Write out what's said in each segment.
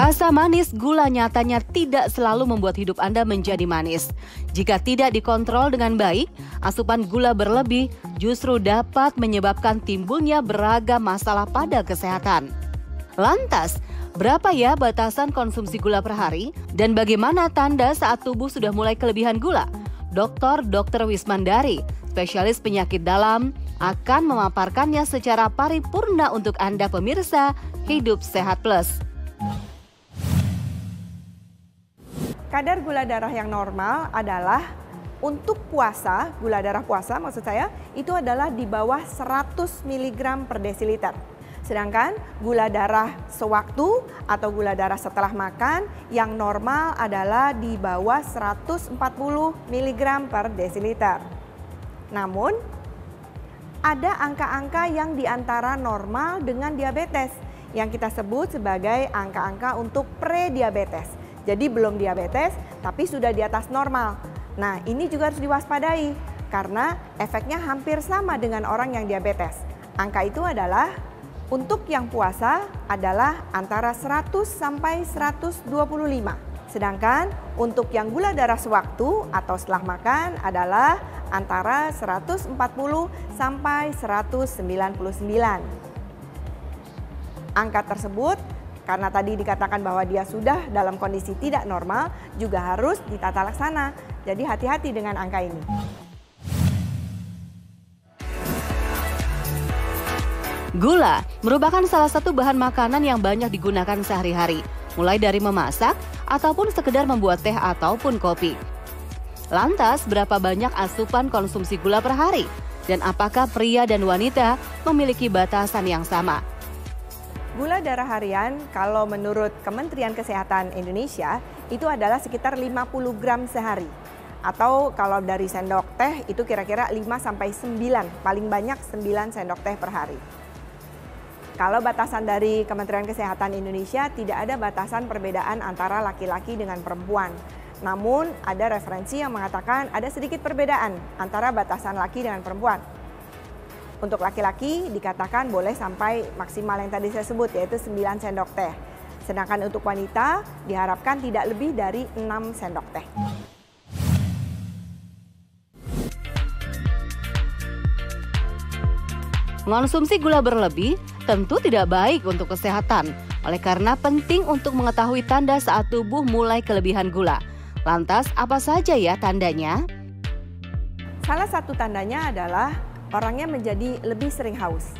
Terasa manis, gula nyatanya tidak selalu membuat hidup Anda menjadi manis. Jika tidak dikontrol dengan baik, asupan gula berlebih justru dapat menyebabkan timbulnya beragam masalah pada kesehatan. Lantas, berapa ya batasan konsumsi gula per hari? Dan bagaimana tanda saat tubuh sudah mulai kelebihan gula? Dr. Wismandari, spesialis penyakit dalam, akan memaparkannya secara paripurna untuk Anda pemirsa Hidup Sehat Plus. Kadar gula darah yang normal adalah untuk puasa, gula darah puasa maksud saya, itu adalah di bawah 100 mg per desiliter. Sedangkan gula darah sewaktu atau gula darah setelah makan yang normal adalah di bawah 140 mg per desiliter. Namun, ada angka-angka yang di antara normal dengan diabetes yang kita sebut sebagai angka-angka untuk pre-diabetes. Jadi belum diabetes tapi sudah di atas normal. Nah, ini juga harus diwaspadai karena efeknya hampir sama dengan orang yang diabetes. Angka itu adalah untuk yang puasa adalah antara 100 sampai 125. Sedangkan untuk yang gula darah sewaktu atau setelah makan adalah antara 140 sampai 199. Angka tersebut karena tadi dikatakan bahwa dia sudah dalam kondisi tidak normal, juga harus ditata laksana. Jadi hati-hati dengan angka ini. Gula merupakan salah satu bahan makanan yang banyak digunakan sehari-hari, mulai dari memasak ataupun sekedar membuat teh ataupun kopi. Lantas, berapa banyak asupan konsumsi gula per hari? Dan apakah pria dan wanita memiliki batasan yang sama? Gula darah harian kalau menurut Kementerian Kesehatan Indonesia itu adalah sekitar 50 gram sehari. Atau kalau dari sendok teh itu kira-kira 5-9, paling banyak 9 sendok teh per hari. Kalau batasan dari Kementerian Kesehatan Indonesia tidak ada batasan perbedaan antara laki-laki dengan perempuan. Namun ada referensi yang mengatakan ada sedikit perbedaan antara batasan laki dengan perempuan. Untuk laki-laki dikatakan boleh sampai maksimal yang tadi saya sebut yaitu 9 sendok teh. Sedangkan untuk wanita diharapkan tidak lebih dari 6 sendok teh. Mengonsumsi gula berlebih tentu tidak baik untuk kesehatan. Oleh karena penting untuk mengetahui tanda saat tubuh mulai kelebihan gula. Lantas apa saja ya tandanya? Salah satu tandanya adalah orangnya menjadi lebih sering haus,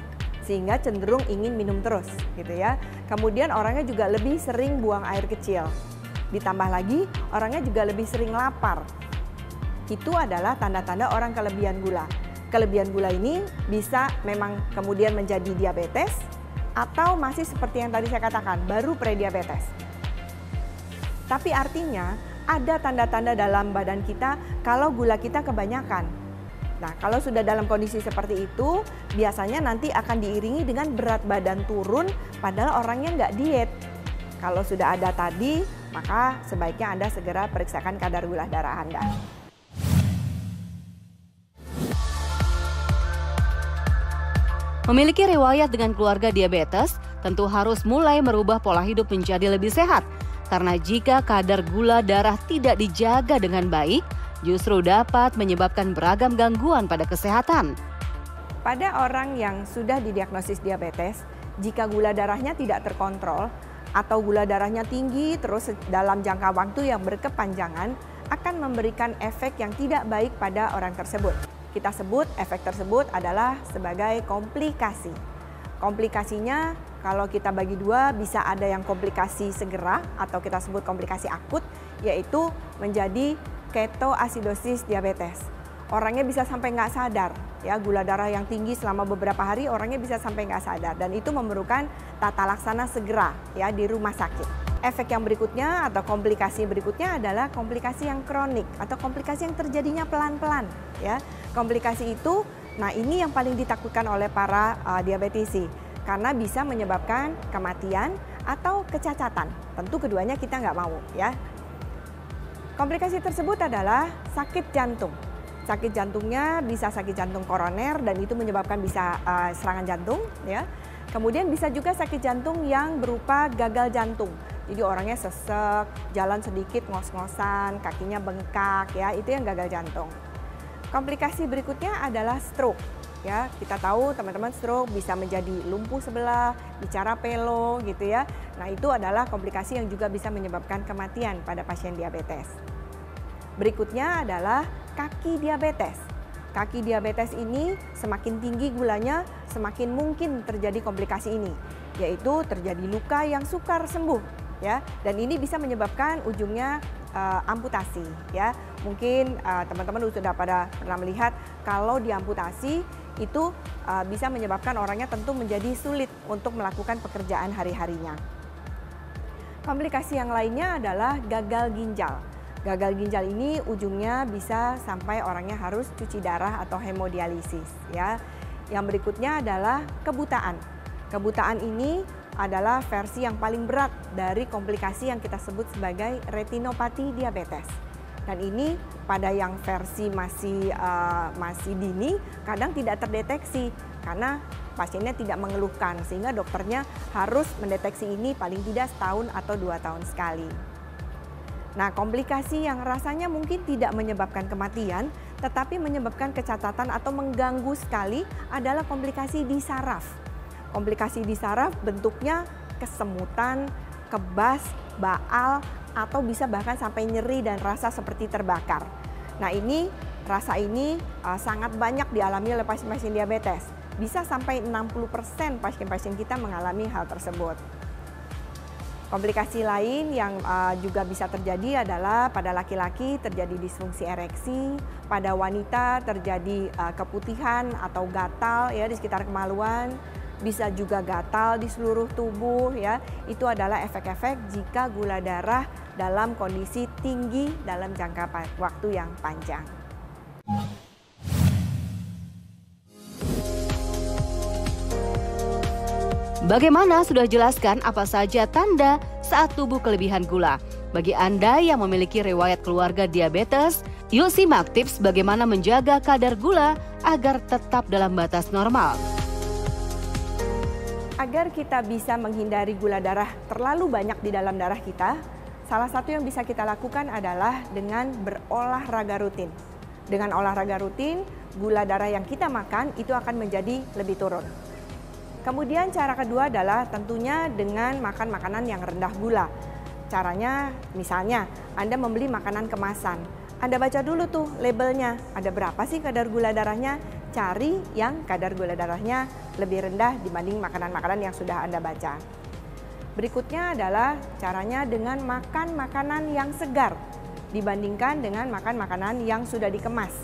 sehingga cenderung ingin minum terus, gitu ya. Kemudian orangnya juga lebih sering buang air kecil. Ditambah lagi, orangnya juga lebih sering lapar. Itu adalah tanda-tanda orang kelebihan gula. Kelebihan gula ini bisa memang kemudian menjadi diabetes, atau masih seperti yang tadi saya katakan, baru prediabetes. Tapi artinya, ada tanda-tanda dalam badan kita kalau gula kita kebanyakan. Nah, kalau sudah dalam kondisi seperti itu, biasanya nanti akan diiringi dengan berat badan turun padahal orangnya nggak diet. Kalau sudah ada tadi, maka sebaiknya Anda segera periksakan kadar gula darah Anda. Memiliki riwayat dengan keluarga diabetes, tentu harus mulai merubah pola hidup menjadi lebih sehat. Karena jika kadar gula darah tidak dijaga dengan baik, justru dapat menyebabkan beragam gangguan pada kesehatan. Pada orang yang sudah didiagnosis diabetes, jika gula darahnya tidak terkontrol atau gula darahnya tinggi terus dalam jangka waktu yang berkepanjangan akan memberikan efek yang tidak baik pada orang tersebut. Kita sebut efek tersebut adalah sebagai komplikasi. Komplikasinya kalau kita bagi dua bisa ada yang komplikasi segera atau kita sebut komplikasi akut, yaitu menjadi ketoasidosis diabetes. Orangnya bisa sampai nggak sadar, ya gula darah yang tinggi selama beberapa hari orangnya bisa sampai nggak sadar dan itu memerlukan tata laksana segera ya di rumah sakit. Efek yang berikutnya atau komplikasi berikutnya adalah komplikasi yang kronik atau komplikasi yang terjadinya pelan-pelan, ya. Komplikasi itu, nah ini yang paling ditakutkan oleh para diabetisi karena bisa menyebabkan kematian atau kecacatan. Tentu keduanya kita nggak mau, ya. Komplikasi tersebut adalah sakit jantung. Sakit jantungnya bisa sakit jantung koroner dan itu menyebabkan bisa serangan jantung, ya. Kemudian bisa juga sakit jantung yang berupa gagal jantung. Jadi orangnya sesek, jalan sedikit ngos-ngosan, kakinya bengkak ya, itu yang gagal jantung. Komplikasi berikutnya adalah stroke. Ya, kita tahu teman-teman stroke bisa menjadi lumpuh sebelah, bicara pelo gitu ya. Nah, itu adalah komplikasi yang juga bisa menyebabkan kematian pada pasien diabetes. Berikutnya adalah kaki diabetes. Kaki diabetes ini semakin tinggi gulanya, semakin mungkin terjadi komplikasi ini, yaitu terjadi luka yang sukar sembuh ya. Dan ini bisa menyebabkan ujungnya amputasi ya. Mungkin teman-teman sudah pernah melihat kalau diamputasi itu bisa menyebabkan orangnya tentu menjadi sulit untuk melakukan pekerjaan hari-harinya. Komplikasi yang lainnya adalah gagal ginjal. Gagal ginjal ini ujungnya bisa sampai orangnya harus cuci darah atau hemodialisis ya. Yang berikutnya adalah kebutaan. Kebutaan ini adalah versi yang paling berat dari komplikasi yang kita sebut sebagai retinopati diabetes. Dan ini pada yang versi masih dini kadang tidak terdeteksi karena pasiennya tidak mengeluhkan sehingga dokternya harus mendeteksi ini paling tidak setahun atau 2 tahun sekali. Nah, komplikasi yang rasanya mungkin tidak menyebabkan kematian tetapi menyebabkan kecacatan atau mengganggu sekali adalah komplikasi di saraf. Komplikasi di saraf bentuknya kesemutan, kebas, baal, atau bisa bahkan sampai nyeri dan rasa seperti terbakar. Nah, rasa ini sangat banyak dialami oleh pasien-pasien diabetes. Bisa sampai 60% pasien-pasien kita mengalami hal tersebut. Komplikasi lain yang juga bisa terjadi adalah pada laki-laki terjadi disfungsi ereksi, pada wanita terjadi keputihan atau gatal ya di sekitar kemaluan. Bisa juga gatal di seluruh tubuh ya. Itu adalah efek-efek jika gula darah dalam kondisi tinggi dalam jangka waktu yang panjang. Bagaimana sudah jelaskan apa saja tanda saat tubuh kelebihan gula? Bagi Anda yang memiliki riwayat keluarga diabetes, yuk simak tips bagaimana menjaga kadar gula agar tetap dalam batas normal. Agar kita bisa menghindari gula darah terlalu banyak di dalam darah kita, salah satu yang bisa kita lakukan adalah dengan berolahraga rutin. Dengan olahraga rutin, gula darah yang kita makan itu akan menjadi lebih turun. Kemudian cara kedua adalah tentunya dengan makan makanan yang rendah gula. Caranya misalnya Anda membeli makanan kemasan. Anda baca dulu tuh labelnya, ada berapa sih kadar gula darahnya? Cari yang kadar gula darahnya lebih rendah dibanding makanan-makanan yang sudah Anda baca. Berikutnya adalah caranya dengan makan makanan yang segar dibandingkan dengan makan makanan yang sudah dikemas.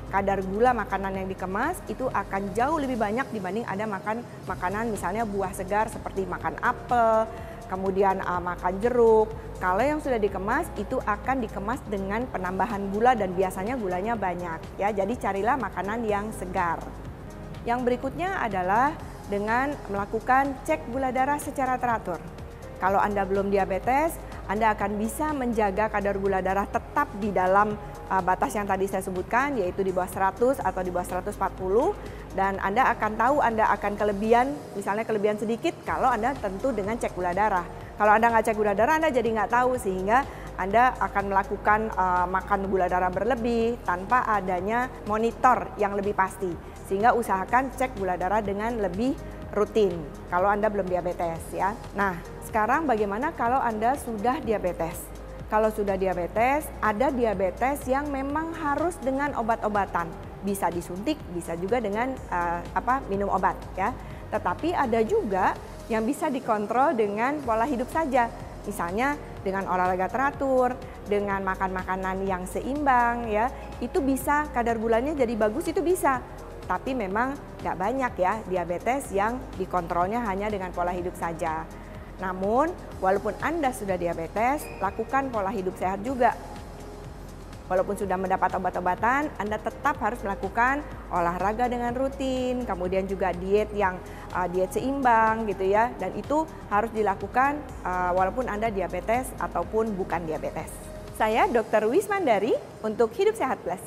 Kadar gula makanan yang dikemas itu akan jauh lebih banyak dibanding Anda makan makanan misalnya buah segar seperti makan apel, kemudian makan jeruk. Kalau yang sudah dikemas itu akan dikemas dengan penambahan gula dan biasanya gulanya banyak ya. Jadi carilah makanan yang segar. Yang berikutnya adalah dengan melakukan cek gula darah secara teratur. Kalau Anda belum diabetes, Anda akan bisa menjaga kadar gula darah tetap di dalam batas yang tadi saya sebutkan, yaitu di bawah 100 atau di bawah 140. Dan Anda akan tahu Anda akan kelebihan, misalnya kelebihan sedikit kalau Anda tentu dengan cek gula darah. Kalau Anda nggak cek gula darah, Anda jadi nggak tahu sehingga Anda akan melakukan makan gula darah berlebih tanpa adanya monitor yang lebih pasti. Sehingga usahakan cek gula darah dengan lebih rutin kalau Anda belum diabetes ya. Nah, sekarang bagaimana kalau Anda sudah diabetes? Kalau sudah diabetes, ada diabetes yang memang harus dengan obat-obatan. Bisa disuntik, bisa juga dengan minum obat ya. Tetapi ada juga yang bisa dikontrol dengan pola hidup saja. Misalnya dengan olahraga teratur, dengan makan makanan yang seimbang ya. Itu bisa kadar gulanya jadi bagus, itu bisa. Tapi memang nggak banyak ya diabetes yang dikontrolnya hanya dengan pola hidup saja. Namun walaupun Anda sudah diabetes, lakukan pola hidup sehat juga. Walaupun sudah mendapat obat-obatan, Anda tetap harus melakukan olahraga dengan rutin, kemudian juga diet yang diet seimbang gitu ya. Dan itu harus dilakukan walaupun Anda diabetes ataupun bukan diabetes. Saya Dr. Wismandari untuk Hidup Sehat Plus.